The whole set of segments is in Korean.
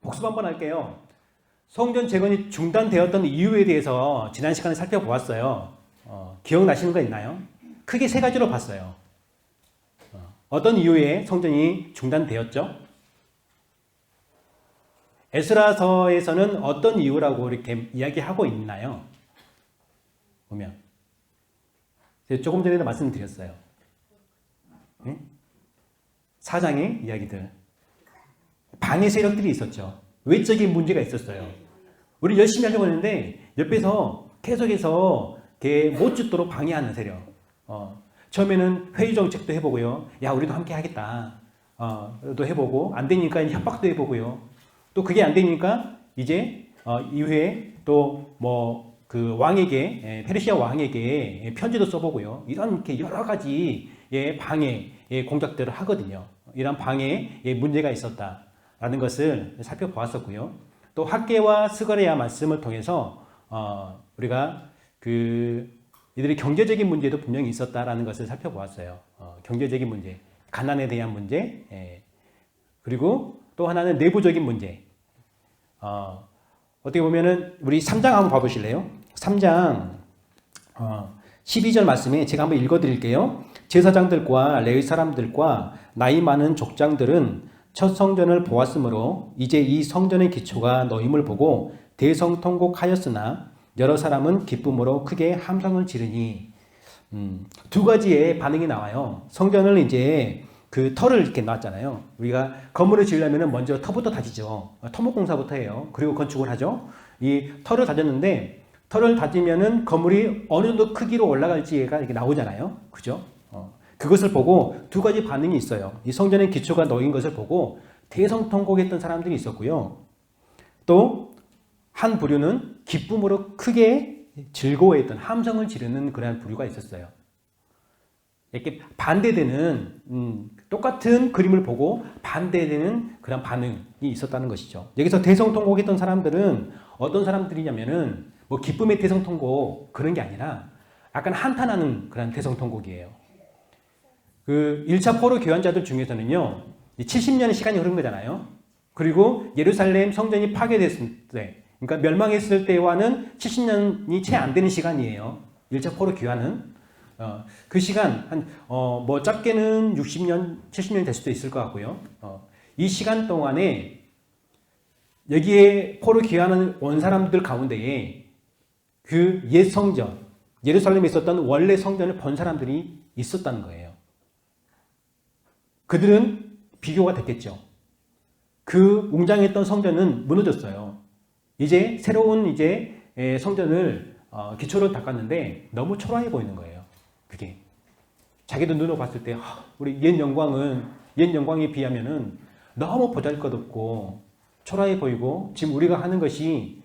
복습 한번 할게요. 성전 재건이 중단되었던 이유에 대해서 지난 시간에 살펴보았어요. 기억나시는 거 있나요? 크게 세 가지로 봤어요. 어떤 이유에 성전이 중단되었죠? 에스라서에서는 어떤 이유라고 이렇게 이야기하고 있나요? 보면 조금 전에도 말씀드렸어요. 네? 사장의 이야기들. 방해 세력들이 있었죠. 외적인 문제가 있었어요. 우리 열심히 하려고 했는데 옆에서 계속해서 못 죽도록 방해하는 세력. 처음에는 회의 정책도 해보고요. 야, 우리도 함께 하겠다. 또 해보고 안 되니까 협박도 해보고요. 또 그게 안 되니까 이제 이후에 또 뭐 그 왕에게 페르시아 왕에게 편지도 써보고요. 이런 이렇게 여러 가지 방해 공작들을 하거든요. 이런 방해에 문제가 있었다라는 것을 살펴보았었고요. 또 학개와 스가랴 말씀을 통해서 우리가 이들의 경제적인 문제도 분명히 있었다라는 것을 살펴보았어요. 경제적인 문제, 가난에 대한 문제, 그리고 또 하나는 내부적인 문제. 어떻게 보면은 우리 3장 한번 봐보실래요? 3장 12절 말씀에 제가 한번 읽어드릴게요. 제사장들과 레위 사람들과 나이 많은 족장들은 첫 성전을 보았으므로 이제 이 성전의 기초가 놓임을 보고 대성통곡하였으나 여러 사람은 기쁨으로 크게 함성을 지르니. 두 가지의 반응이 나와요. 성전을 이제 그 터를 이렇게 놨잖아요. 우리가 건물을 지으려면 먼저 터부터 다지죠. 토목공사부터 해요. 그리고 건축을 하죠. 이 터를 다졌는데 터를 다지면은 건물이 어느 정도 크기로 올라갈지가 이렇게 나오잖아요. 그죠? 그것을 보고 두 가지 반응이 있어요. 이 성전의 기초가 놓인 것을 보고 대성통곡했던 사람들이 있었고요. 또 한 부류는 기쁨으로 크게 즐거워했던 함성을 지르는 그러한 부류가 있었어요. 이렇게 반대되는 똑같은 그림을 보고 반대되는 그런 반응이 있었다는 것이죠. 여기서 대성통곡했던 사람들은 어떤 사람들이냐면은 뭐 기쁨의 대성통곡 그런 게 아니라 약간 한탄하는 그런 대성통곡이에요. 그 1차 포로 교환자들 중에서는요, 70년의 시간이 흐른 거잖아요. 그리고 예루살렘 성전이 파괴됐을 때, 그러니까 멸망했을 때와는 70년이 채 안 되는 시간이에요. 1차 포로 교환은. 그 시간, 뭐 짧게는 60년, 70년 될 수도 있을 것 같고요. 이 시간 동안에 여기에 포로 귀환을 온 사람들 가운데에 그 옛 성전, 예루살렘에 있었던 원래 성전을 본 사람들이 있었다는 거예요. 그들은 비교가 됐겠죠. 그 웅장했던 성전은 무너졌어요. 이제 새로운 성전을 기초를 닦았는데 너무 초라해 보이는 거예요. 그게 자기도 눈으로 봤을 때 우리 옛 영광에 비하면은 너무 보잘것없고 초라해 보이고 지금 우리가 하는 것이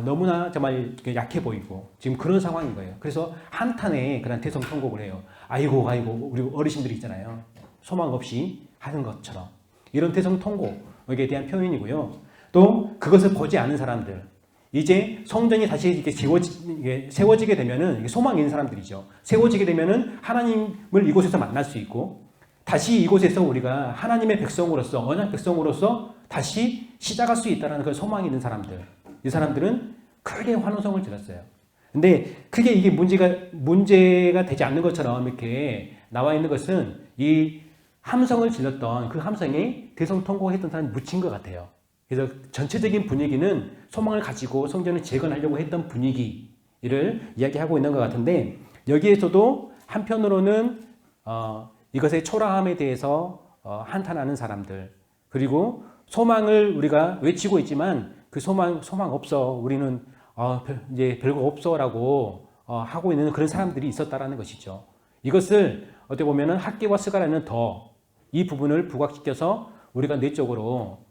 너무나 정말 약해 보이고 지금 그런 상황인 거예요. 그래서 한탄에 그런 대성통곡을 해요. 아이고 우리 어르신들이 있잖아요. 소망 없이 하는 것처럼 이런 대성통곡에 대한 표현이고요. 또 그것을 보지 않은 사람들, 이제 성전이 다시 이렇게 세워지게 되면은 소망이 있는 사람들이죠. 세워지게 되면은 하나님을 이곳에서 만날 수 있고 다시 이곳에서 우리가 하나님의 백성으로서 언약 백성으로서 다시 시작할 수 있다는 그런 소망이 있는 사람들, 이 사람들은 크게 환호성을 질렀어요. 근데 크게 이게 문제가 되지 않는 것처럼 이렇게 나와 있는 것은 이 함성을 질렀던 그 함성에 대성통곡했던 사람이 묻힌 것 같아요. 그래서 전체적인 분위기는 소망을 가지고 성전을 재건하려고 했던 분위기를 이야기하고 있는 것 같은데 여기에서도 한편으로는 이것의 초라함에 대해서 한탄하는 사람들, 그리고 소망을 우리가 외치고 있지만 그 소망 없어, 우리는 이제 별거 없어라고 하고 있는 그런 사람들이 있었다라는 것이죠. 이것을 어떻게 보면은 학개와 스가랴는 더 이 부분을 부각시켜서 우리가 내적으로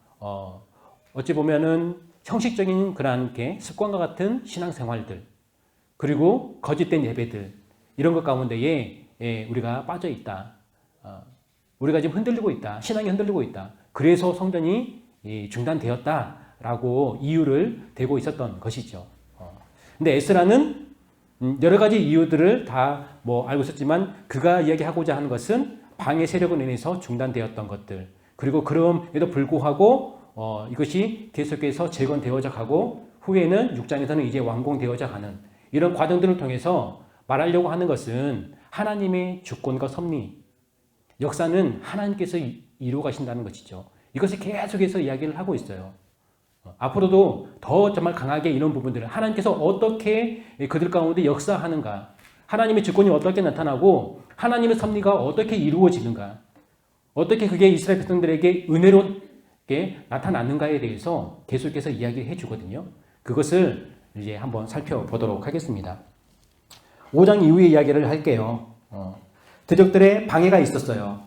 어찌 보면은 형식적인 그러한 습관과 같은 신앙생활들, 그리고 거짓된 예배들, 이런 것 가운데에 우리가 빠져 있다. 우리가 지금 흔들리고 있다. 신앙이 흔들리고 있다. 그래서 성전이 중단되었다라고 이유를 대고 있었던 것이죠. 근데 에스라는 여러 가지 이유들을 다 알고 있었지만 그가 이야기하고자 하는 것은 방해 세력으로 인해서 중단되었던 것들, 그리고 그럼에도 불구하고 이것이 계속해서 재건되어져 가고 후에는 6장에서는 이제 완공되어져 가는 이런 과정들을 통해서 말하려고 하는 것은 하나님의 주권과 섭리, 역사는 하나님께서 이루어 가신다는 것이죠. 이것을 계속해서 이야기를 하고 있어요. 앞으로도 더 정말 강하게 이런 부분들을 하나님께서 어떻게 그들 가운데 역사하는가, 하나님의 주권이 어떻게 나타나고 하나님의 섭리가 어떻게 이루어지는가, 어떻게 그게 이스라엘 백성들에게 은혜롭게 나타났는가에 대해서 계속해서 이야기해 주거든요. 그것을 이제 한번 살펴보도록 하겠습니다. 5장 이후의 이야기를 할게요. 대적들의 방해가 있었어요.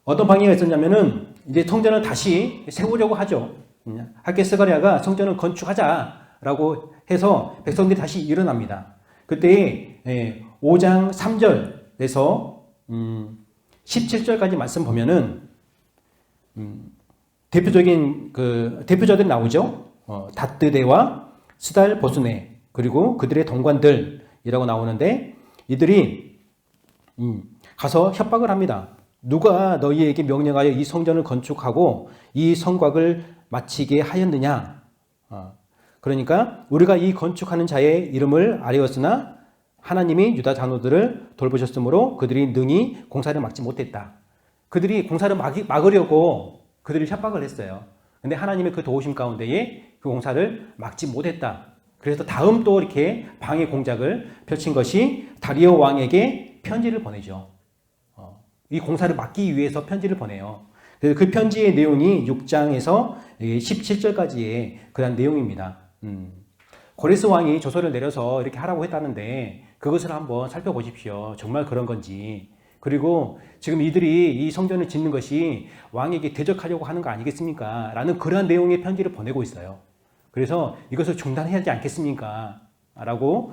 어떤 방해가 있었냐면은 이제 성전을 다시 세우려고 하죠. 학개스가랴가 성전을 건축하자라고 해서 백성들이 다시 일어납니다. 그때 5장 3절에서 17절까지 말씀 보면은 대표자들이 나오죠. 다뜨대와 스달 보스네 그리고 그들의 동관들이라고 나오는데 이들이 가서 협박을 합니다. 누가 너희에게 명령하여 이 성전을 건축하고 이 성곽을 마치게 하였느냐? 그러니까 우리가 이 건축하는 자의 이름을 아뢰었으나 하나님이 유다 장로들을 돌보셨으므로 그들이 능히 공사를 막지 못했다. 그들이 공사를 막으려고 그들이 협박을 했어요. 근데 하나님의 그 도우심 가운데에 그 공사를 막지 못했다. 그래서 다음 또 이렇게 방해 공작을 펼친 것이 다리오 왕에게 편지를 보내죠. 이 공사를 막기 위해서 편지를 보내요. 그 편지의 내용이 6장에서 17절까지의 그런 내용입니다. 고레스 왕이 조서를 내려서 이렇게 하라고 했다는데 그것을 한번 살펴보십시오. 정말 그런 건지. 그리고 지금 이들이 이 성전을 짓는 것이 왕에게 대적하려고 하는 거 아니겠습니까? 라는 그러한 내용의 편지를 보내고 있어요. 그래서 이것을 중단해야 하지 않겠습니까? 라고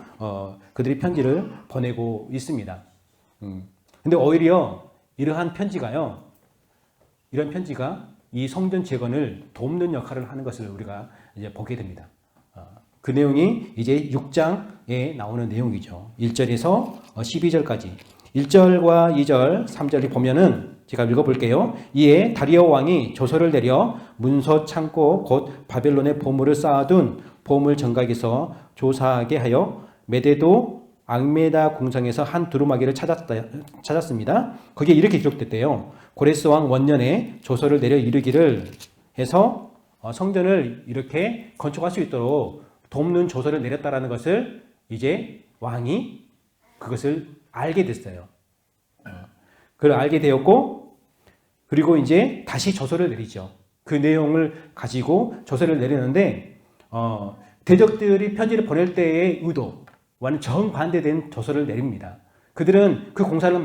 그들이 편지를 보내고 있습니다. 근데 오히려 이러한 편지가요, 이런 편지가 이 성전 재건을 돕는 역할을 하는 것을 우리가 이제 보게 됩니다. 그 내용이 이제 6장에 나오는 내용이죠. 1절에서 12절까지. 1절과 2절, 3절을 보면은 제가 읽어볼게요. 이에 다리오 왕이 조서를 내려 문서 창고 곧 바벨론의 보물을 쌓아둔 보물 정각에서 조사하게 하여 메대도 앙메다 궁성에서 한 두루마기를 찾았습니다. 거기에 이렇게 기록됐대요. 고레스 왕 원년에 조서를 내려 이르기를 해서 성전을 이렇게 건축할 수 있도록 돕는 조서를 내렸다라는 것을 이제 왕이 그것을 알게 됐어요. 그걸 알게 되었고, 그리고 이제 다시 조서를 내리죠. 그 내용을 가지고 조서를 내리는데 대적들이 편지를 보낼 때의 의도와는 정반대된 조서를 내립니다. 그들은 그 공사를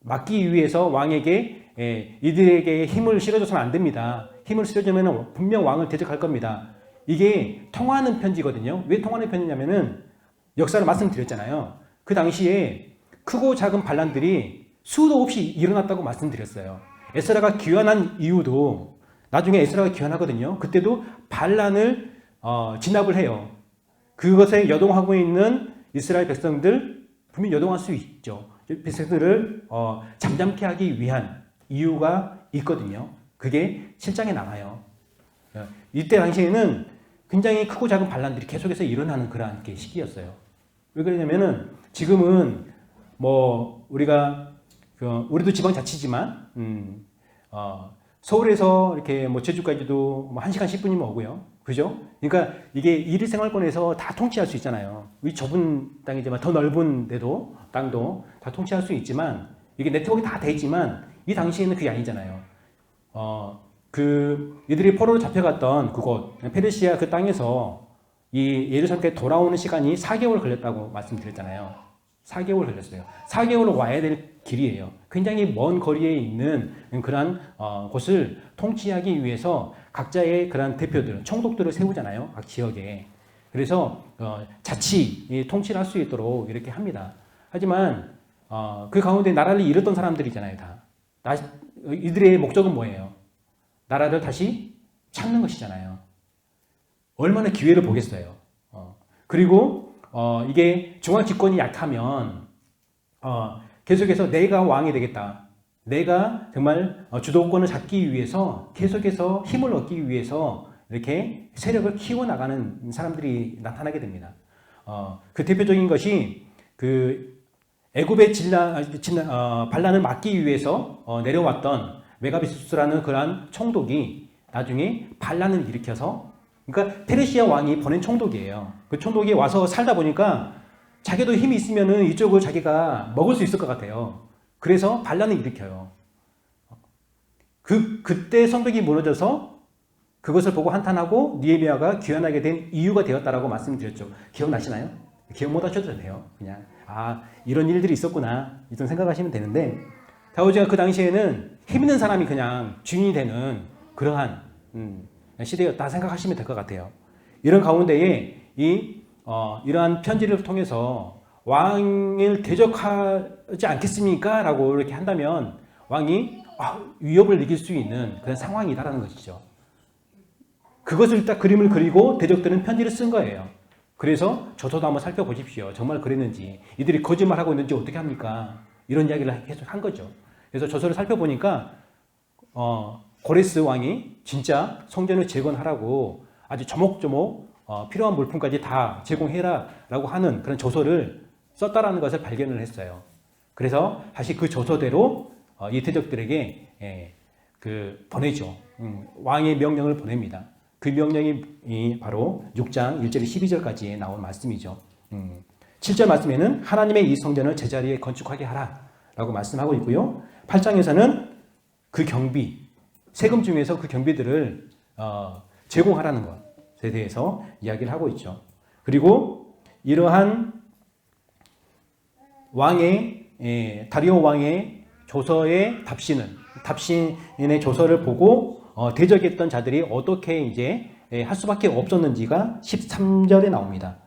막기 위해서 왕에게 이들에게 힘을 실어줘서는 안 됩니다. 힘을 실어주면 분명 왕을 대적할 겁니다. 이게 통하는 편지거든요. 왜 통하는 편지냐면은 역사를 말씀드렸잖아요. 그 당시에 크고 작은 반란들이 수도 없이 일어났다고 말씀드렸어요. 에스라가 귀환한 이유도 나중에 에스라가 귀환하거든요. 그때도 반란을 진압을 해요. 그것에 여동하고 있는 이스라엘 백성들 분명히 여동할 수 있죠. 백성들을 잠잠케 하기 위한 이유가 있거든요. 그게 7장에 나와요. 이때 당시에는 굉장히 크고 작은 반란들이 계속해서 일어나는 그러한 시기였어요. 왜 그러냐면은 지금은 뭐 우리도 지방자치지만 서울에서 이렇게 뭐 제주까지도 뭐 1시간 10분이면 오고요. 그죠? 그러니까 이게 일일생활권에서 다 통치할 수 있잖아요. 이 좁은 땅이지만 더 넓은 땅도 다 통치할 수 있지만 이게 네트워크가 다 돼 있지만 이 당시에는 그게 아니잖아요. 이들이 포로로 잡혀갔던 그곳 페르시아 그 땅에서 이 예루살렘에 돌아오는 시간이 4개월 걸렸다고 말씀드렸잖아요. 4개월 걸렸어요. 4개월 와야 될 길이에요. 굉장히 먼 거리에 있는 그러한 곳을 통치하기 위해서 각자의 그러한 대표들, 총독들을 세우잖아요. 각 지역에. 그래서 자치 통치를 할 수 있도록 이렇게 합니다. 하지만 그 가운데 나라를 잃었던 사람들이잖아요. 다. 이들의 목적은 뭐예요? 나라를 다시 찾는 것이잖아요. 얼마나 기회를 보겠어요. 그리고 이게 중앙 집권이 약하면 계속해서 내가 왕이 되겠다. 내가 정말 주도권을 잡기 위해서 계속해서 힘을 얻기 위해서 이렇게 세력을 키워나가는 사람들이 나타나게 됩니다. 그 대표적인 것이 그 애굽의 반란을 막기 위해서 내려왔던 메가비수스라는 그러한 총독이 나중에 반란을 일으켜서, 그러니까 페르시아 왕이 보낸 총독이에요. 그 총독이 와서 살다 보니까 자기도 힘이 있으면은 이쪽을 자기가 먹을 수 있을 것 같아요. 그래서 반란을 일으켜요. 그때 성벽이 무너져서 그것을 보고 한탄하고 느헤미야가 귀환하게 된 이유가 되었다라고 말씀드렸죠. 기억나시나요? 기억 못 하셔도 돼요. 그냥 이런 일들이 있었구나 이런 생각하시면 되는데, 다윗이 그 당시에는 힘 있는 사람이 그냥 주인이 되는 그러한 시대였다 생각하시면 될 것 같아요. 이런 가운데에 이러한 편지를 통해서 왕을 대적하지 않겠습니까? 라고 이렇게 한다면 왕이 위협을 느낄 수 있는 그런 상황이다라는 것이죠. 그것을 딱 그림을 그리고 대적들은 편지를 쓴 거예요. 그래서 저서도 한번 살펴보십시오. 정말 그랬는지, 이들이 거짓말하고 있는지 어떻게 합니까? 이런 이야기를 계속 한 거죠. 그래서 저서를 살펴보니까 고레스 왕이 진짜 성전을 재건하라고 아주 조목조목 필요한 물품까지 다 제공해라 라고 하는 그런 저서를 썼다라는 것을 발견을 했어요. 그래서 다시 그 저서대로 이 대적들에게 보내죠. 왕의 명령을 보냅니다. 그 명령이 바로 6장 1절 12절까지 나온 말씀이죠. 7절 말씀에는 하나님의 이 성전을 제자리에 건축하게 하라 라고 말씀하고 있고요. 8장에서는 그 경비, 세금 중에서 그 경비들을 제공하라는 것에 대해서 이야기를 하고 있죠. 그리고 이러한 다리오 왕의 조서의 답신의 조서를 보고 대적했던 자들이 어떻게 이제 할 수밖에 없었는지가 13절에 나옵니다.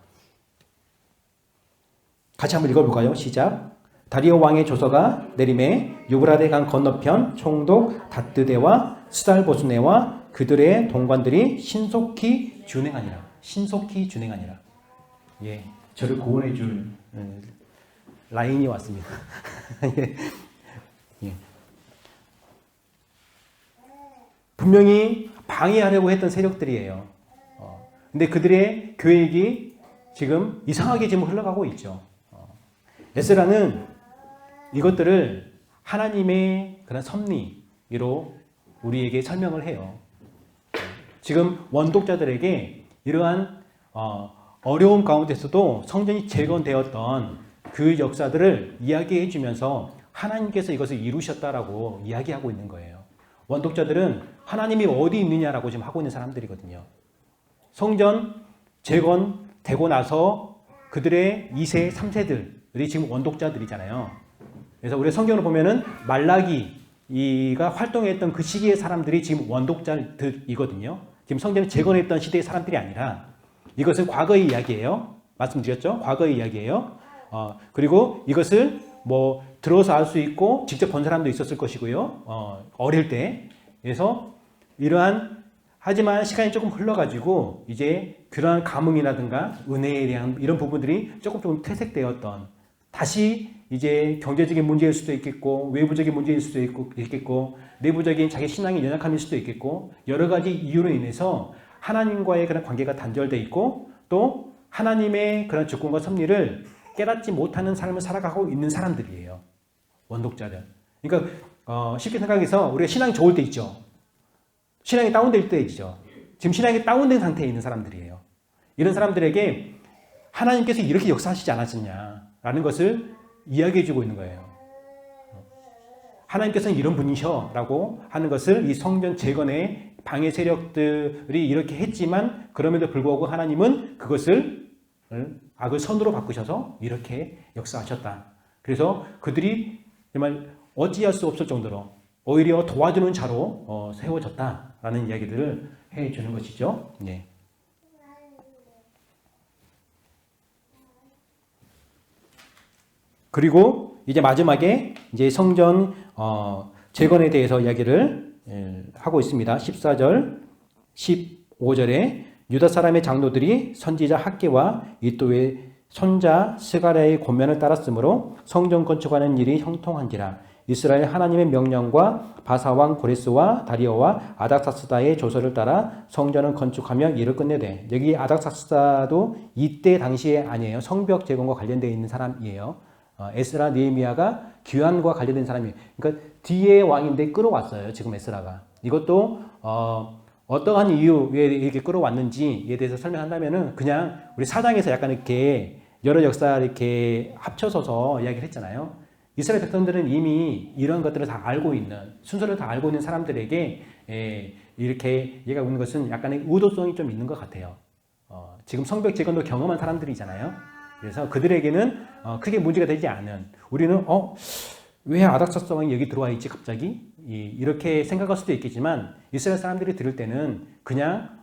같이 한번 읽어볼까요? 시작. 다리오 왕의 조서가 내림에 유브라데 강 건너편 총독 다뜨데와 스달보스네와 그들의 동관들이 신속히 준행하니라. 신속히 준행하니라. 예, 저를 구원해 줄 라인이 왔습니다. 예. 분명히 방해하려고 했던 세력들이에요. 근데 그들의 계획이 지금 이상하게 지금 흘러가고 있죠. 에스라는 이것들을 하나님의 그런 섭리로 우리에게 설명을 해요. 지금 원독자들에게 이러한 어려움 가운데서도 성전이 재건되었던 그 역사들을 이야기해 주면서 하나님께서 이것을 이루셨다라고 이야기하고 있는 거예요. 원독자들은 하나님이 어디 있느냐라고 지금 하고 있는 사람들이거든요. 성전 재건되고 나서 그들의 2세, 3세들이 지금 원독자들이잖아요. 그래서 우리 성경을 보면은 말라기가 활동했던 그 시기의 사람들이 지금 원독자들이거든요. 지금 성전을 재건했던 시대의 사람들이 아니라 이것은 과거의 이야기예요. 말씀드렸죠? 과거의 이야기예요. 그리고 이것을 들어서 알 수 있고 직접 본 사람도 있었을 것이고요. 어릴 때. 그래서 하지만 시간이 조금 흘러가지고 이제 그러한 감흥이라든가 은혜에 대한 이런 부분들이 조금 퇴색되었던, 다시 이제 경제적인 문제일 수도 있겠고 외부적인 문제일 수도 있겠고 내부적인 자기 신앙의 연약함일 수도 있겠고 여러 가지 이유로 인해서 하나님과의 그런 관계가 단절되어 있고 또 하나님의 그런 주권과 섭리를 깨닫지 못하는 삶을 살아가고 있는 사람들이에요. 원독자들. 그러니까 쉽게 생각해서 우리가 신앙이 좋을 때 있죠. 신앙이 다운될 때 있죠. 지금 신앙이 다운된 상태에 있는 사람들이에요. 이런 사람들에게 하나님께서 이렇게 역사하시지 않았느냐라는 것을 이야기해주고 있는 거예요. 하나님께서는 이런 분이셔 라고 하는 것을 이 성전 재건의 방해 세력들이 이렇게 했지만 그럼에도 불구하고 하나님은 그것을 악을 선으로 바꾸셔서 이렇게 역사하셨다. 그래서 그들이 정말 어찌할 수 없을 정도로 오히려 도와주는 자로 세워졌다라는 이야기들을 해주는 것이죠. 네. 그리고 이제 마지막에 이제 성전 재건에 대해서 이야기를 하고 있습니다. 14절, 15절에 유다 사람의 장로들이 선지자 학개와 이도의 손자 스가랴의 권면을 따랐으므로 성전 건축하는 일이 형통한지라. 이스라엘 하나님의 명령과 바사왕 고레스와 다리오와 아닥사스다의 조서를 따라 성전을 건축하며 일을 끝내되, 여기 아닥사스다도 이때 당시에 아니에요. 성벽 재건과 관련되어 있는 사람이에요. 에스라 느헤미야가 귀환과 관련된 사람이에요. 그러니까 뒤에 왕인데 끌어왔어요. 지금 에스라가. 이것도 어떠한 이유에 이렇게 끌어왔는지에 대해서 설명한다면은, 그냥 우리 사장에서 약간 이렇게 여러 역사 이렇게 합쳐서서 이야기를 했잖아요. 이스라엘 백성들은 이미 이런 것들을 다 알고 있는, 순서를 다 알고 있는 사람들에게 이렇게 얘가 오는 것은 약간의 의도성이 좀 있는 것 같아요. 지금 성벽 재건도 경험한 사람들이잖아요. 그래서 그들에게는 크게 문제가 되지 않은, 우리는 왜 아닥사스 왕이 여기 들어와 있지 갑자기? 이렇게 생각할 수도 있겠지만, 이스라엘 사람들이 들을 때는 그냥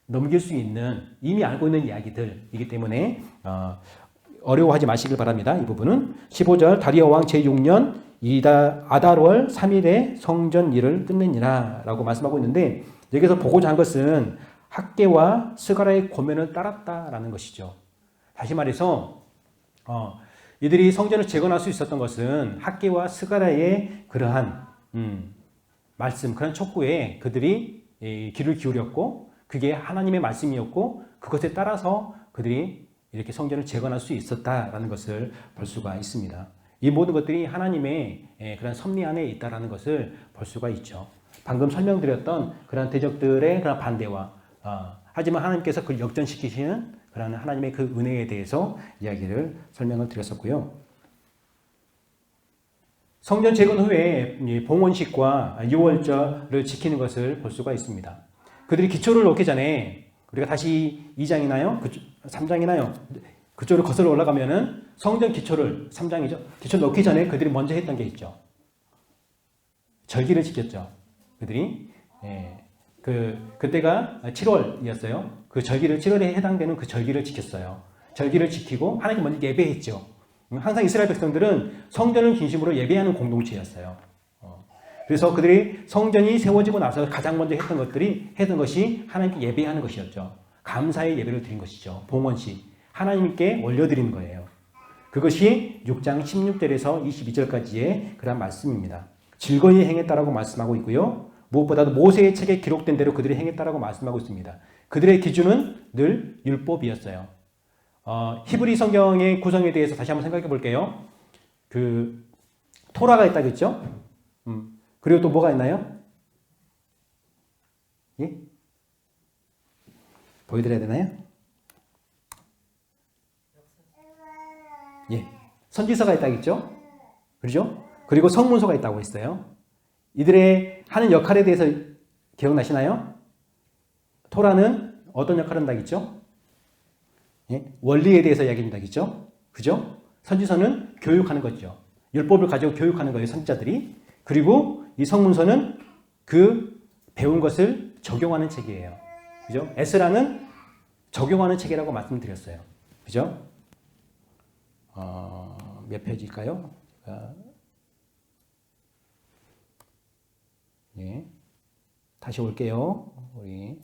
넘길 수 있는, 이미 알고 있는 이야기들이기 때문에 어려워하지 마시길 바랍니다. 이 부분은 15절 다리오 왕 제6년 아달월 3일에 성전 일을 끝내니라 라고 말씀하고 있는데, 여기서 보고자 한 것은 학개와 스가랴의 권면을 따랐다라는 것이죠. 다시 말해서 이들이 성전을 재건할 수 있었던 것은 학개와 스가랴의 그러한 말씀, 그런 촉구에 그들이 귀를 기울였고, 그게 하나님의 말씀이었고, 그것에 따라서 그들이 이렇게 성전을 재건할 수 있었다라는 것을 볼 수가 있습니다. 이 모든 것들이 하나님의 그런 섭리 안에 있다라는 것을 볼 수가 있죠. 방금 설명드렸던 그런 대적들의 그런 반대와 하지만 하나님께서 그걸 역전시키시는 그런 하나님의 그 은혜에 대해서 이야기를 설명을 드렸었고요. 성전 재건 후에 봉헌식과 유월절을 지키는 것을 볼 수가 있습니다. 그들이 기초를 놓기 전에, 우리가 다시 2장이나요? 3장이나요? 그쪽으로 거슬러 올라가면은 성전 기초를, 3장이죠. 기초 놓기 전에 그들이 먼저 했던 게 있죠. 절기를 지켰죠. 그들이. 그때가 7월이었어요. 그 절기를, 7월에 해당되는 그 절기를 지켰어요. 절기를 지키고 하나님 먼저 예배했죠. 항상 이스라엘 백성들은 성전을 중심으로 예배하는 공동체였어요. 그래서 그들이 성전이 세워지고 나서 가장 먼저 했던 것이 하나님께 예배하는 것이었죠. 감사의 예배를 드린 것이죠. 봉헌식. 하나님께 올려드리는 거예요. 그것이 6장 16절에서 22절까지의 그런 말씀입니다. 즐거이 행했다라고 말씀하고 있고요. 무엇보다도 모세의 책에 기록된 대로 그들이 행했다라고 말씀하고 있습니다. 그들의 기준은 늘 율법이었어요. 히브리 성경의 구성에 대해서 다시 한번 생각해 볼게요. 토라가 있다겠죠? 그리고 또 뭐가 있나요? 예? 보여드려야 되나요? 예. 선지서가 있다겠죠? 그렇죠? 그리고 성문서가 있다고 했어요. 이들의 하는 역할에 대해서 기억나시나요? 토라는 어떤 역할을 한다겠죠? 예? 원리에 대해서 이야기한다겠죠? 그죠? 선지서는 교육하는 거죠. 율법을 가지고 교육하는 거예요, 선지자들이. 그리고 이 성문서는 그 배운 것을 적용하는 책이에요. 그죠? 에스라는 적용하는 책이라고 말씀드렸어요. 그죠? 몇 페이지일까요? 예. 다시 올게요. 우리.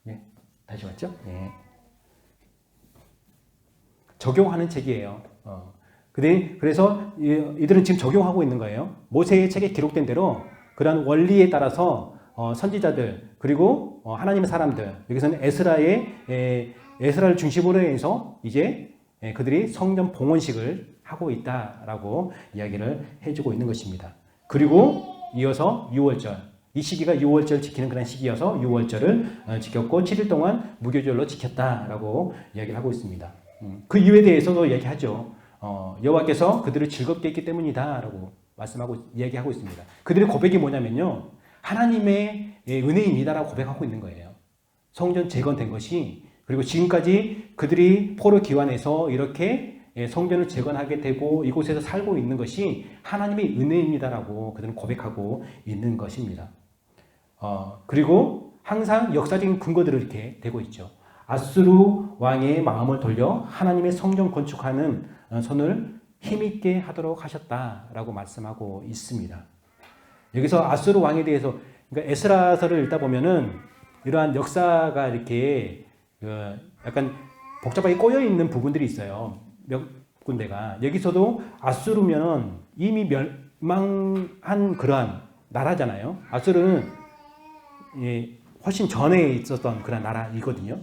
예. 다시 왔죠? 예. 적용하는 책이에요. 그래서 이들은 지금 적용하고 있는 거예요. 모세의 책에 기록된 대로 그러한 원리에 따라서 선지자들 그리고 하나님의 사람들, 여기서는 에스라를 중심으로 해서 이제 그들이 성전 봉헌식을 하고 있다라고 이야기를 해주고 있는 것입니다. 그리고 이어서 유월절, 이 시기가 유월절 지키는 그런 시기여서 유월절을 지켰고 7일 동안 무교절로 지켰다라고 이야기를 하고 있습니다. 그 이유에 대해서도 얘기하죠. 여호와께서 그들을 즐겁게 했기 때문이다라고 말씀하고 이야기하고 있습니다. 그들의 고백이 뭐냐면요, 하나님의 은혜입니다라고 고백하고 있는 거예요. 성전 재건된 것이, 그리고 지금까지 그들이 포로 기환해서 이렇게 성전을 재건하게 되고 이곳에서 살고 있는 것이 하나님의 은혜입니다라고 그들은 고백하고 있는 것입니다. 그리고 항상 역사적인 근거들을 이렇게 대고 있죠. 아수르 왕의 마음을 돌려 하나님의 성전 건축하는 손을 힘있게 하도록 하셨다라고 말씀하고 있습니다. 여기서 아수르 왕에 대해서 그러니까 에스라서를 읽다 보면은 이러한 역사가 이렇게 약간 복잡하게 꼬여 있는 부분들이 있어요. 몇 군데가. 여기서도 아수르면은 이미 멸망한 그러한 나라잖아요. 아수르는 훨씬 전에 있었던 그런 나라이거든요.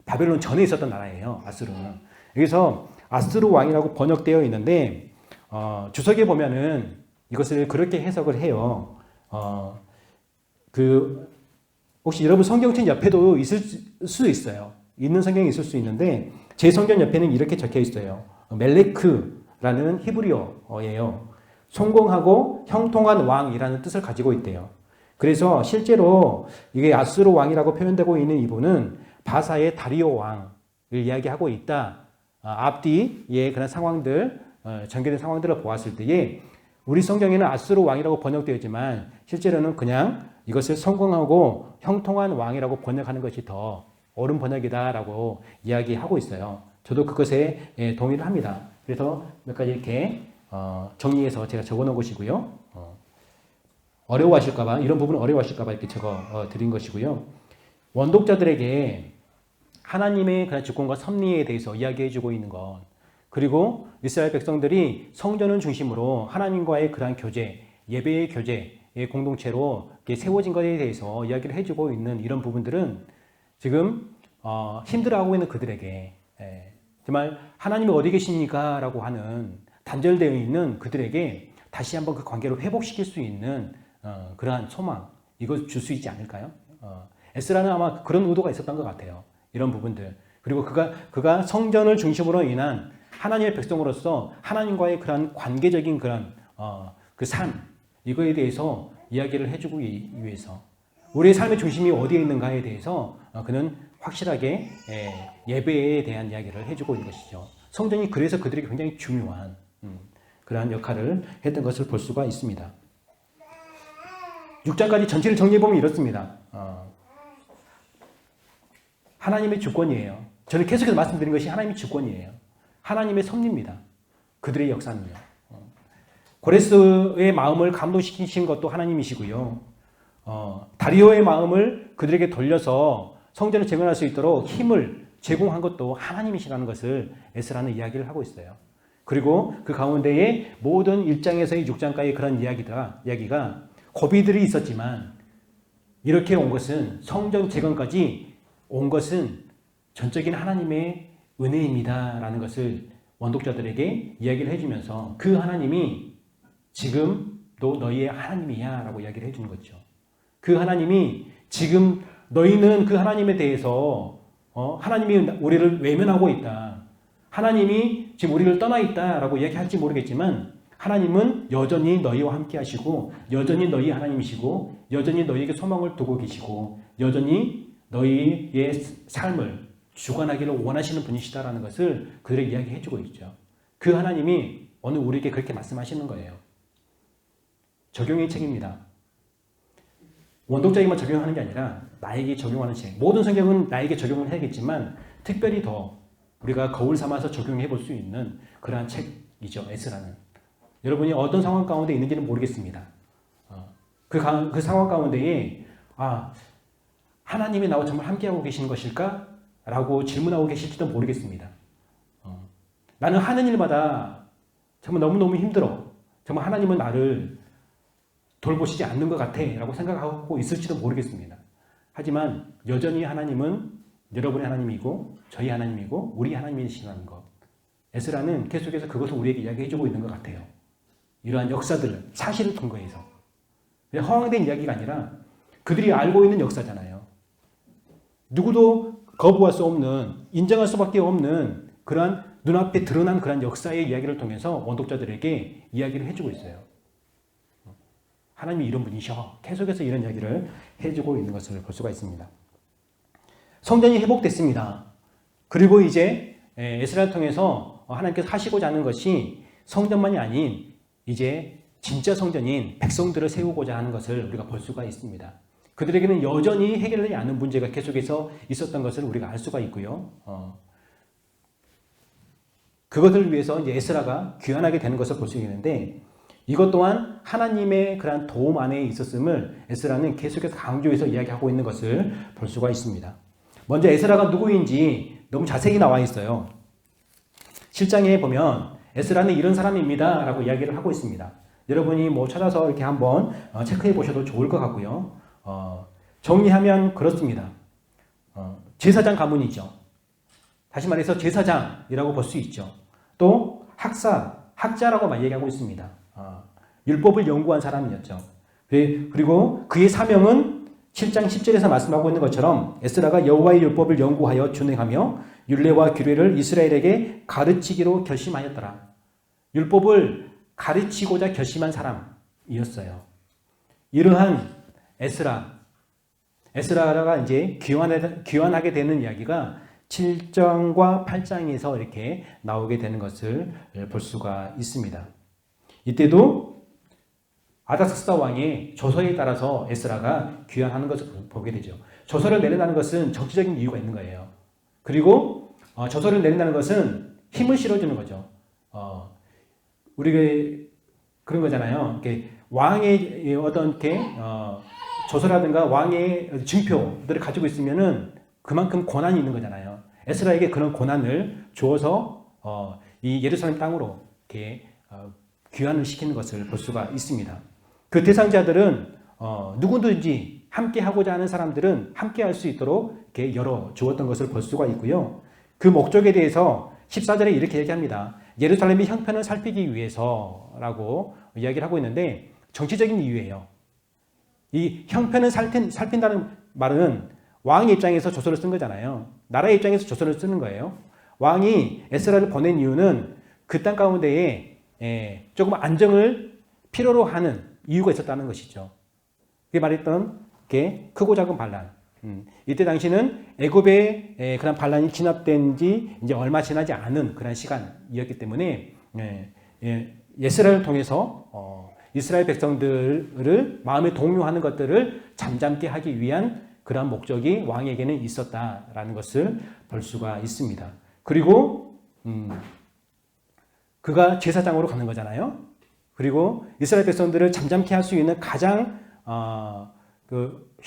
바벨론 전에 있었던 나라예요. 아수르는. 여기서 아수르 왕이라고 번역되어 있는데 주석에 보면은 이것을 그렇게 해석을 해요. 혹시 여러분 성경책 옆에도 있을 수 있어요. 있는 성경이 있을 수 있는데 제 성경 옆에는 이렇게 적혀 있어요. 멜레크라는 히브리어예요. 성공하고 형통한 왕이라는 뜻을 가지고 있대요. 그래서 실제로 이게 아수르 왕이라고 표현되고 있는 이분은 바사의 다리오 왕을 이야기하고 있다. 앞뒤의 그런 상황들, 전개된 상황들을 보았을 때에 우리 성경에는 아수르 왕이라고 번역되어 있지만 실제로는 그냥 이것을 성공하고 형통한 왕이라고 번역하는 것이 더 옳은 번역이다라고 이야기하고 있어요. 저도 그것에 동의를 합니다. 그래서 몇 가지 이렇게 정리해서 제가 적어놓은 것이고요. 어려워하실까봐 이런 부분 어려워하실까봐 이렇게 적어 드린 것이고요. 원독자들에게 하나님의 그런 주권과 섭리에 대해서 이야기해주고 있는 것, 그리고 이스라엘 백성들이 성전을 중심으로 하나님과의 그러한 교제, 예배의 교제의 공동체로 세워진 것에 대해서 이야기를 해주고 있는 이런 부분들은 지금 힘들어하고 있는 그들에게 정말 하나님이 어디 계십니까? 라고 하는 단절되어 있는 그들에게 다시 한번 그 관계를 회복시킬 수 있는 그러한 소망, 이걸 줄 수 있지 않을까요? 에스라는 아마 그런 의도가 있었던 것 같아요. 이런 부분들. 그리고 그가 성전을 중심으로 인한 하나님의 백성으로서 하나님과의 그런 관계적인 그런 그 삶, 이거에 대해서 이야기를 해주기 위해서 우리의 삶의 중심이 어디에 있는가에 대해서 그는 확실하게 예배에 대한 이야기를 해주고 있는 것이죠. 성전이 그래서 그들에게 굉장히 중요한 그러한 역할을 했던 것을 볼 수가 있습니다. 6장까지 전체를 정리해보면 이렇습니다. 하나님의 주권이에요. 저는 계속해서 말씀드린 것이 하나님의 주권이에요. 하나님의 섭리입니다. 그들의 역사는요. 고레스의 마음을 감동시키신 것도 하나님이시고요. 다리오의 마음을 그들에게 돌려서 성전을 재건할 수 있도록 힘을 제공한 것도 하나님이시라는 것을 에스라는 이야기를 하고 있어요. 그리고 그 가운데에 모든 1장에서의 6장까지의 그런 이야기가 고비들이 있었지만 이렇게 온 것은 성전 재건까지 온 것은 전적인 하나님의 은혜입니다라는 것을 원독자들에게 이야기를 해주면서 그 하나님이 지금도 너희의 하나님이야 라고 이야기를 해주는 거죠. 그 하나님이 지금 너희는 그 하나님에 대해서 하나님이 우리를 외면하고 있다. 하나님이 지금 우리를 떠나 있다 라고 이야기할지 모르겠지만 하나님은 여전히 너희와 함께 하시고 여전히 너희 하나님이시고 여전히 너희에게 소망을 두고 계시고 여전히 너희의 삶을 주관하기를 원하시는 분이시다라는 것을 그들에게 이야기해 주고 있죠. 그 하나님이 오늘 우리에게 그렇게 말씀하시는 거예요. 적용의 책입니다. 원독자에게만 적용하는 게 아니라 나에게 적용하는 책. 모든 성경은 나에게 적용을 해야겠지만 특별히 더 우리가 거울 삼아서 적용해 볼 수 있는 그러한 책이죠. 에스라는. 여러분이 어떤 상황 가운데 있는지는 모르겠습니다. 그 상황 가운데에 하나님이 나와 정말 함께하고 계시는 것일까? 라고 질문하고 계실지도 모르겠습니다. 나는 하는 일마다 정말 너무너무 힘들어. 정말 하나님은 나를 돌보시지 않는 것 같아 라고 생각하고 있을지도 모르겠습니다. 하지만 여전히 하나님은 여러분의 하나님이고 저희 하나님이고 우리 하나님이시라는 것. 에스라는 계속해서 그것을 우리에게 이야기해주고 있는 것 같아요. 이러한 역사들을 사실을 근거해서 허황된 이야기가 아니라 그들이 알고 있는 역사잖아요. 누구도 거부할 수 없는 인정할 수밖에 없는 그러한 눈앞에 드러난 그런 역사의 이야기를 통해서 원독자들에게 이야기를 해주고 있어요. 하나님이 이런 분이셔. 계속해서 이런 이야기를 해주고 있는 것을 볼 수가 있습니다. 성전이 회복됐습니다. 그리고 이제 에스라를 통해서 하나님께서 하시고자 하는 것이 성전만이 아닌 이제 진짜 성전인 백성들을 세우고자 하는 것을 우리가 볼 수가 있습니다. 그들에게는 여전히 해결되지 않는 문제가 계속해서 있었던 것을 우리가 알 수가 있고요. 그것을 위해서 이제 에스라가 귀환하게 되는 것을 볼 수 있는데 이것 또한 하나님의 그러한 도움 안에 있었음을 에스라는 계속해서 강조해서 이야기하고 있는 것을 볼 수가 있습니다. 먼저 에스라가 누구인지 너무 자세히 나와 있어요. 7장에 보면 에스라는 이런 사람입니다 라고 이야기를 하고 있습니다. 여러분이 뭐 찾아서 이렇게 한번 체크해 보셔도 좋을 것 같고요. 정리하면 그렇습니다. 제사장 가문이죠. 다시 말해서 제사장이라고 볼 수 있죠. 또 학자라고 막 얘기하고 있습니다. 율법을 연구한 사람이었죠. 그리고 그의 사명은 7장 10절에서 말씀하고 있는 것처럼 에스라가 여호와의 율법을 연구하여 준행하며 율례와 규례를 이스라엘에게 가르치기로 결심하였더라. 율법을 가르치고자 결심한 사람이었어요. 이러한 에스라가 이제 귀환하게 되는 이야기가 7장과 8장에서 이렇게 나오게 되는 것을 볼 수가 있습니다. 이때도 아닥사스다 왕의 조서에 따라서 에스라가 귀환하는 것을 보게 되죠. 조서를 내린다는 것은 정치적인 이유가 있는 거예요. 그리고 조서를 내린다는 것은 힘을 실어주는 거죠. 우리가 그런 거잖아요. 왕의 어떤 조서라든가 왕의 증표들을 가지고 있으면은 그만큼 권한이 있는 거잖아요. 에스라에게 그런 권한을 주어서 이 예루살렘 땅으로 이렇게 귀환을 시키는 것을 볼 수가 있습니다. 그 대상자들은 누구든지 함께 하고자 하는 사람들은 함께 할 수 있도록 이렇게 열어 주었던 것을 볼 수가 있고요. 그 목적에 대해서 14절에 이렇게 얘기합니다. 예루살렘의 형편을 살피기 위해서라고 이야기를 하고 있는데 정치적인 이유예요. 이 형편을 살핀다는 말은 왕의 입장에서 조서를 쓴 거잖아요. 나라의 입장에서 조서를 쓰는 거예요. 왕이 에스라를 보낸 이유는 그 땅 가운데에 조금 안정을 필요로 하는 이유가 있었다는 것이죠. 그게 말했던 게 크고 작은 반란. 이때 당시는 애굽의 그런 반란이 진압된 지 이제 얼마 지나지 않은 그런 시간이었기 때문에 에스라를 통해서 이스라엘 백성들을 마음에 동요하는 것들을 잠잠케 하기 위한 그러한 목적이 왕에게는 있었다라는 것을 볼 수가 있습니다. 그리고 그가 제사장으로 가는 거잖아요. 그리고 이스라엘 백성들을 잠잠케 할 수 있는 가장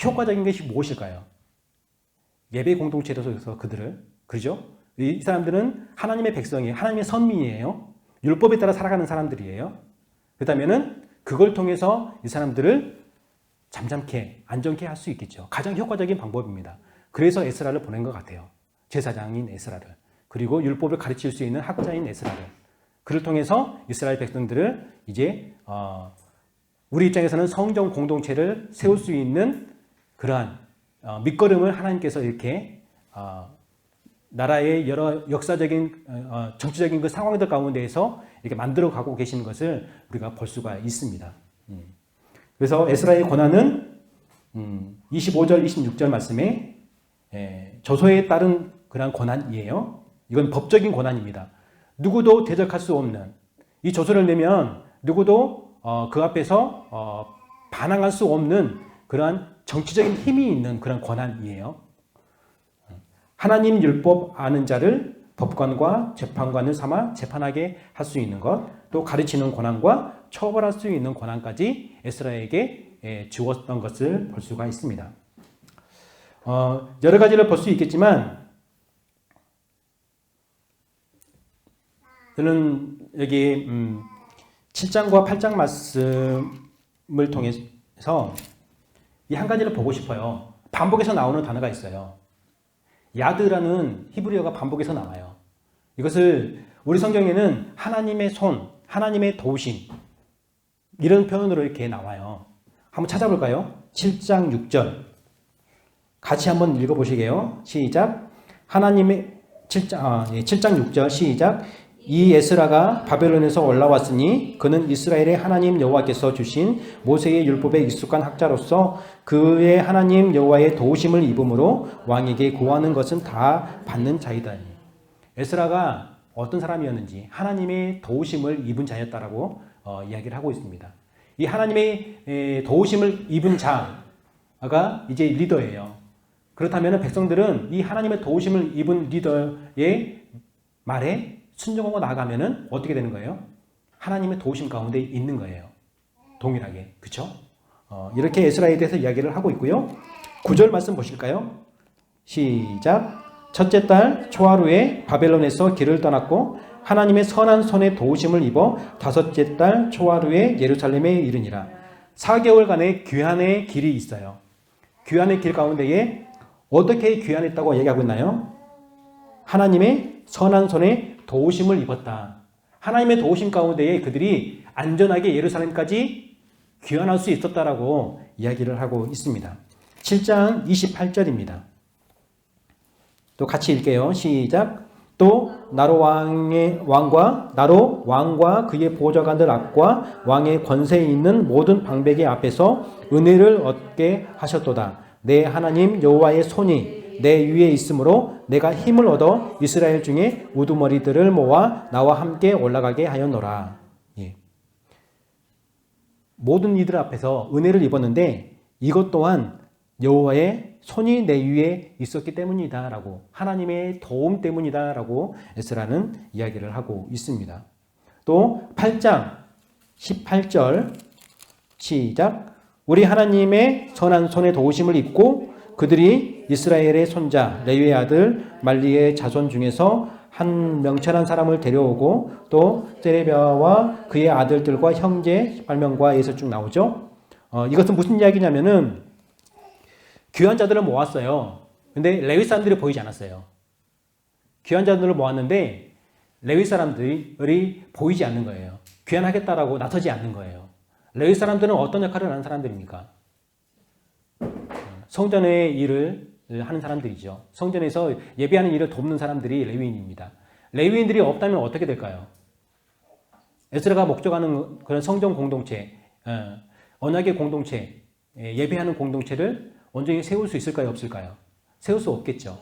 효과적인 것이 무엇일까요? 예배 공동체로서 그죠? 이 사람들은 하나님의 백성이에요. 하나님의 선민이에요. 율법에 따라 살아가는 사람들이에요. 그렇다면은 그걸 통해서 이 사람들을 잠잠케, 안정케 할 수 있겠죠. 가장 효과적인 방법입니다. 그래서 에스라를 보낸 것 같아요. 제사장인 에스라를. 그리고 율법을 가르칠 수 있는 학자인 에스라를. 그를 통해서 이스라엘 백성들을 이제 우리 입장에서는 성정 공동체를 세울 수 있는 그러한 밑거름을 하나님께서 이렇게 나라의 여러 역사적인 정치적인 그 상황들 가운데에서 이렇게 만들어 가고 계시는 것을 우리가 볼 수가 있습니다. 그래서 에스라의 권한은 25절, 26절 말씀에 조서에 따른 그러한 권한이에요. 이건 법적인 권한입니다. 누구도 대적할 수 없는 이 조서를 내면 누구도 그 앞에서 반항할 수 없는 그러한 정치적인 힘이 있는 그런 권한이에요. 하나님 율법 아는 자를 법관과 재판관을 삼아 재판하게 할 수 있는 것, 또 가르치는 권한과 처벌할 수 있는 권한까지 에스라에게 주었던 것을 볼 수가 있습니다. 여러 가지를 볼 수 있겠지만 저는 여기 7장과 8장 말씀을 통해서 이 한 가지를 보고 싶어요. 반복해서 나오는 단어가 있어요. 야드라는 히브리어가 반복해서 나와요. 이것을 우리 성경에는 하나님의 손, 하나님의 도우심 이런 표현으로 이렇게 나와요. 한번 찾아볼까요? 7장 6절 같이 한번 읽어보시게요. 시작. 하나님의 7장 6절 시작. 이 에스라가 바벨론에서 올라왔으니 그는 이스라엘의 하나님 여호와께서 주신 모세의 율법에 익숙한 학자로서 그의 하나님 여호와의 도우심을 입음으로 왕에게 구하는 것은 다 받는 자이다니. 에스라가 어떤 사람이었는지 하나님의 도우심을 입은 자였다라고 이야기를 하고 있습니다. 이 하나님의 도우심을 입은 자가 이제 리더예요. 그렇다면 백성들은 이 하나님의 도우심을 입은 리더의 말에 순종하고 나아가면은 어떻게 되는 거예요? 하나님의 도우심 가운데 있는 거예요. 동일하게. 그쵸? 이렇게 에스라에 대해서 이야기를 하고 있고요. 9절 말씀 보실까요? 시작. 첫째 달 초하루에 바벨론에서 길을 떠났고 하나님의 선한 손에 도우심을 입어 다섯째 달 초하루에 예루살렘에 이르니라. 4개월간의 귀환의 길이 있어요. 귀환의 길 가운데에 어떻게 귀환했다고 얘기하고 있나요? 하나님의 선한 손에 도우심을 입었다. 하나님의 도우심 가운데에 그들이 안전하게 예루살렘까지 귀환할 수 있었다라고 이야기를 하고 있습니다. 7장 28절입니다. 또 같이 읽게요. 시작. 또 나로 왕과 그의 보좌관들 앞과 왕의 권세에 있는 모든 방백의 앞에서 은혜를 얻게 하셨도다. 내 하나님 여호와의 손이 내 위에 있으므로 내가 힘을 얻어 이스라엘 중에 우두머리들을 모아 나와 함께 올라가게 하였노라. 예. 모든 이들 앞에서 은혜를 입었는데 이것 또한 여호와의 손이 내 위에 있었기 때문이다 라고, 하나님의 도움 때문이다 라고 에스라는 이야기를 하고 있습니다. 또 8장 18절 시작. 우리 하나님의 선한 손에 도우심을 입고 그들이 이스라엘의 손자 레위의 아들 말리의 자손 중에서 한 명철한 사람을 데려오고 또 세레비아와 그의 아들들과 형제 18명과 쭉 나오죠. 이것은 무슨 이야기냐면은 귀한 자들을 모았어요. 근데 레위 사람들이 보이지 않았어요. 귀한 자들을 모았는데 레위 사람들이 보이지 않는 거예요. 귀환하겠다라고 나서지 않는 거예요. 레위 사람들은 어떤 역할을 하는 사람들입니까? 성전의 일을 하는 사람들이죠. 성전에서 예배하는 일을 돕는 사람들이 레위인입니다. 레위인들이 없다면 어떻게 될까요? 에스라가 목적하는 그런 성전 공동체, 언약의 공동체, 예배하는 공동체를 온전히 세울 수 있을까요? 없을까요? 세울 수 없겠죠.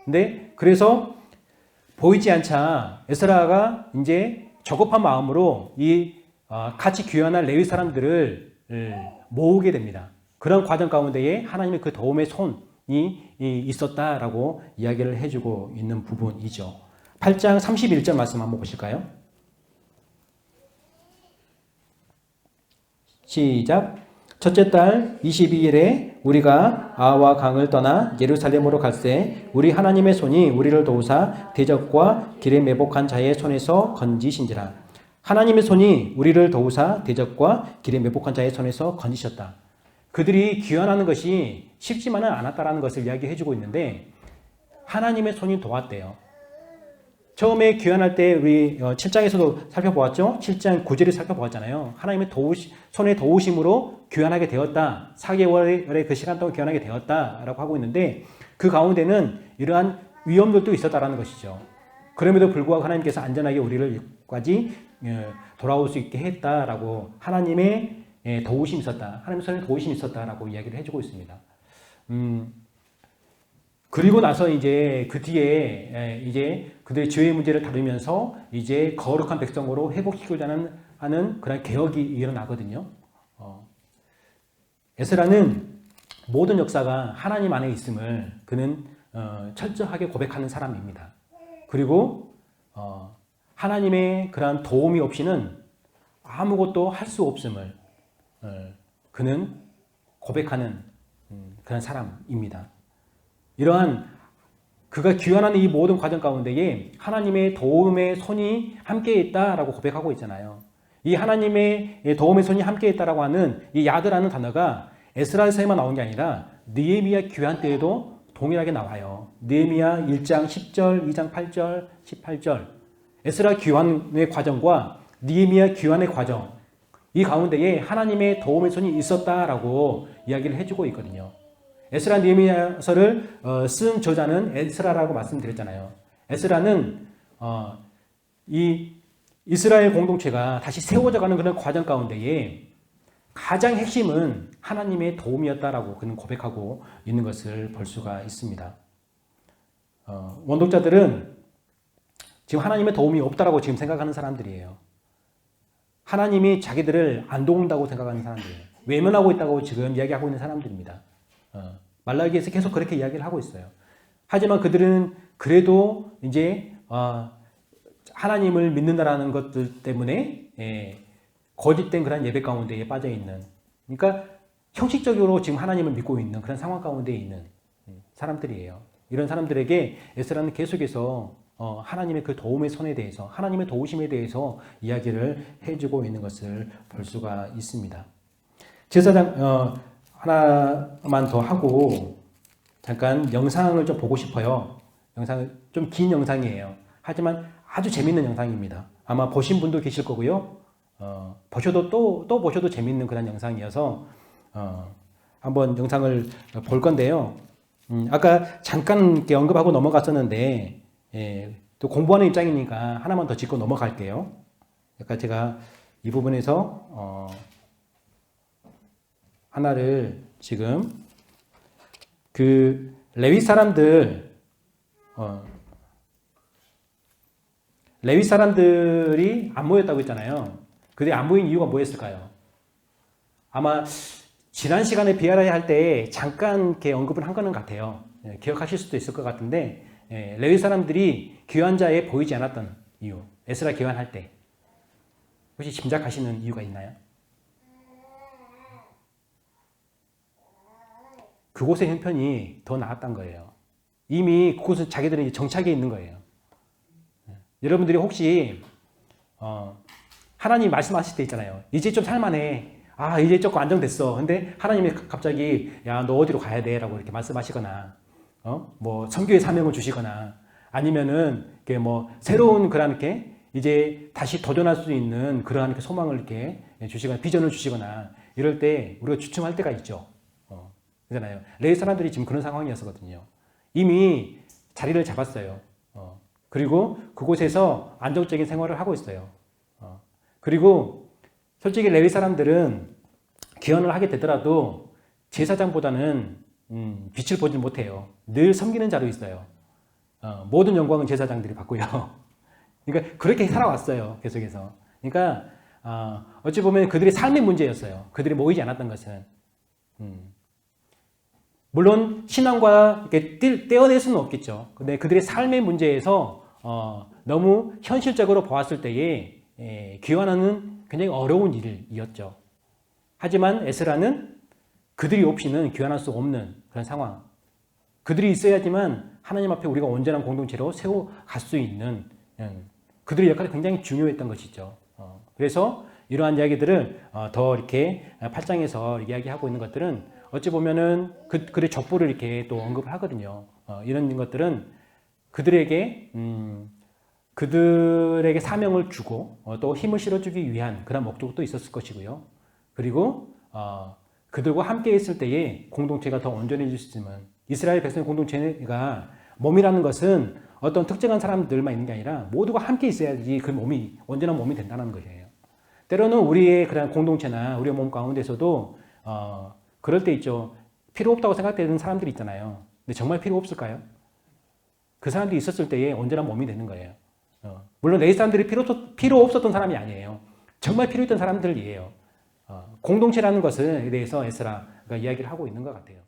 근데 그래서 보이지 않자 에스라가 이제 저급한 마음으로 같이 귀환할 레위 사람들을 모으게 됩니다. 그런 과정 가운데에 하나님의 그 도움의 손이 있었다라고 이야기를 해주고 있는 부분이죠. 8장 31절 말씀 한번 보실까요? 시작. 첫째 달 22일에 우리가 아와 강을 떠나 예루살렘으로 갈새 우리 하나님의 손이 우리를 도우사 대적과 길에 매복한 자의 손에서 건지신지라. 하나님의 손이 우리를 도우사 대적과 길에 매복한 자의 손에서 건지셨다. 그들이 귀환하는 것이 쉽지만은 않았다라는 것을 이야기해주고 있는데 하나님의 손이 도왔대요. 처음에 귀환할 때 우리 7장에서도 살펴보았죠. 7장 9절을 살펴보았잖아요. 하나님의 손의 도우심으로 귀환하게 되었다. 4개월의 그 시간 동안 귀환하게 되었다라고 하고 있는데 그 가운데는 이러한 위험들도 있었다라는 것이죠. 그럼에도 불구하고 하나님께서 안전하게 우리를 여기까지 돌아올 수 있게 했다라고 하나님의 도우심이 있었다. 하나님의 손의 도우심이 있었다라고 이야기를 해주고 있습니다. 그리고 나서 이제 그 뒤에 이제 그들의 죄의 문제를 다루면서 이제 거룩한 백성으로 회복시키고자 하는 그런 개혁이 일어나거든요. 에스라는 모든 역사가 하나님 안에 있음을 그는 철저하게 고백하는 사람입니다. 그리고 하나님의 그러한 도움이 없이는 아무것도 할 수 없음을 그는 고백하는 그런 사람입니다. 이러한 그가 귀환하는 이 모든 과정 가운데에 하나님의 도움의 손이 함께 있다라고 고백하고 있잖아요. 이 하나님의 도움의 손이 함께 있다라고 하는 이 야드라는 단어가 에스라에서만 나온 게 아니라 느헤미야 귀환 때에도 동일하게 나와요. 느헤미야 1장 10절, 2장 8절, 18절. 에스라 귀환의 과정과 느헤미야 귀환의 과정, 이 가운데에 하나님의 도움의 손이 있었다라고 이야기를 해주고 있거든요. 에스라 느헤미야서를 쓴 저자는 에스라라고 말씀드렸잖아요. 에스라는 이 이스라엘 공동체가 다시 세워져가는 그런 과정 가운데에 가장 핵심은 하나님의 도움이었다라고 그는 고백하고 있는 것을 볼 수가 있습니다. 원독자들은 지금 하나님의 도움이 없다라고 지금 생각하는 사람들이에요. 하나님이 자기들을 안 도운다고 생각하는 사람들이에요. 외면하고 있다고 지금 이야기하고 있는 사람들입니다. 말라기에서 계속 그렇게 이야기를 하고 있어요. 하지만 그들은 그래도 이제 하나님을 믿는다라는 것들 때문에 거짓된 그런 예배 가운데에 빠져 있는, 그러니까 형식적으로 지금 하나님을 믿고 있는 그런 상황 가운데 있는 사람들이에요. 이런 사람들에게 에스라는 계속해서 하나님의 그 도움의 손에 대해서, 하나님의 도우심에 대해서 이야기를 해주고 있는 것을 볼 수가 있습니다. 제사장 하나만 더 하고 잠깐 영상을 좀 보고 싶어요. 영상을 좀 긴 영상이에요. 하지만 아주 재밌는 영상입니다. 아마 보신 분도 계실 거고요. 보셔도 또 보셔도 재밌는 그런 영상이어서 한번 영상을 볼 건데요. 아까 잠깐 이렇게 언급하고 넘어갔었는데 또 공부하는 입장이니까 하나만 더 짚고 넘어갈게요. 아까 제가 이 부분에서 하나를 지금 그 레위 사람들이 안 모였다고 했잖아요. 그들이 안 모인 이유가 뭐였을까요? 아마 지난 시간에 비아라야 할 때 잠깐 이렇게 언급을 한 거는 같아요. 기억하실 수도 있을 것 같은데 레위 사람들이 귀환자에 보이지 않았던 이유, 에스라 귀환할 때 혹시 짐작하시는 이유가 있나요? 그곳의 형편이 더 나았던 거예요. 이미 그곳은 자기들은 정착해 있는 거예요. 여러분들이 혹시 하나님 말씀하실 때 있잖아요. 이제 좀 살만해. 이제 조금 안정됐어. 근데 하나님이 갑자기 야, 너 어디로 가야 돼? 라고 이렇게 말씀하시거나 뭐 선교의 사명을 주시거나 아니면은 이렇게 뭐 새로운 그런 이렇게 이제 다시 도전할 수 있는 그러한 이렇게 소망을 이렇게 주시거나 비전을 주시거나 이럴 때 우리가 주춤할 때가 있죠. 그잖아요. 레위 사람들이 지금 그런 상황이었거든요. 이미 자리를 잡았어요. 그리고 그곳에서 안정적인 생활을 하고 있어요. 그리고 솔직히 레위 사람들은 귀환을 하게 되더라도 제사장보다는 빛을 보지 못해요. 늘 섬기는 자로 있어요. 모든 영광은 제사장들이 받고요. 그러니까 그렇게 살아왔어요. 계속해서. 그러니까 어찌 보면 그들의 삶의 문제였어요. 그들이 모이지 않았던 것은. 물론 신앙과 이렇게 떼어낼 수는 없겠죠. 근데 그들의 삶의 문제에서 너무 현실적으로 보았을 때에 귀환하는 굉장히 어려운 일이었죠. 하지만 에스라는 그들이 없이는 귀환할 수 없는 그런 상황. 그들이 있어야지만 하나님 앞에 우리가 온전한 공동체로 세워갈 수 있는 그들의 역할이 굉장히 중요했던 것이죠. 그래서 이러한 이야기들을 더 이렇게 8장에서 이야기하고 있는 것들은 어찌 보면은 그들의 족보를 이렇게 또 언급을 하거든요. 이런 것들은 그들에게 사명을 주고 또 힘을 실어주기 위한 그런 목적도 있었을 것이고요. 그리고 그들과 함께 있을 때에 공동체가 더 온전해질 수 있으면 이스라엘 백성의 공동체가 몸이라는 것은 어떤 특정한 사람들만 있는 게 아니라 모두가 함께 있어야지 그 몸이 온전한 몸이 된다는 것이에요. 때로는 우리의 그런 공동체나 우리의 몸 가운데서도 그럴 때 있죠. 필요 없다고 생각되는 사람들이 있잖아요. 근데 정말 필요 없을까요? 그 사람들이 있었을 때에 온전한 몸이 되는 거예요. 물론 레위 사람들이 필요 없었던 사람이 아니에요. 정말 필요했던 사람들이에요. 공동체라는 것에 대해서 에스라가 이야기를 하고 있는 것 같아요.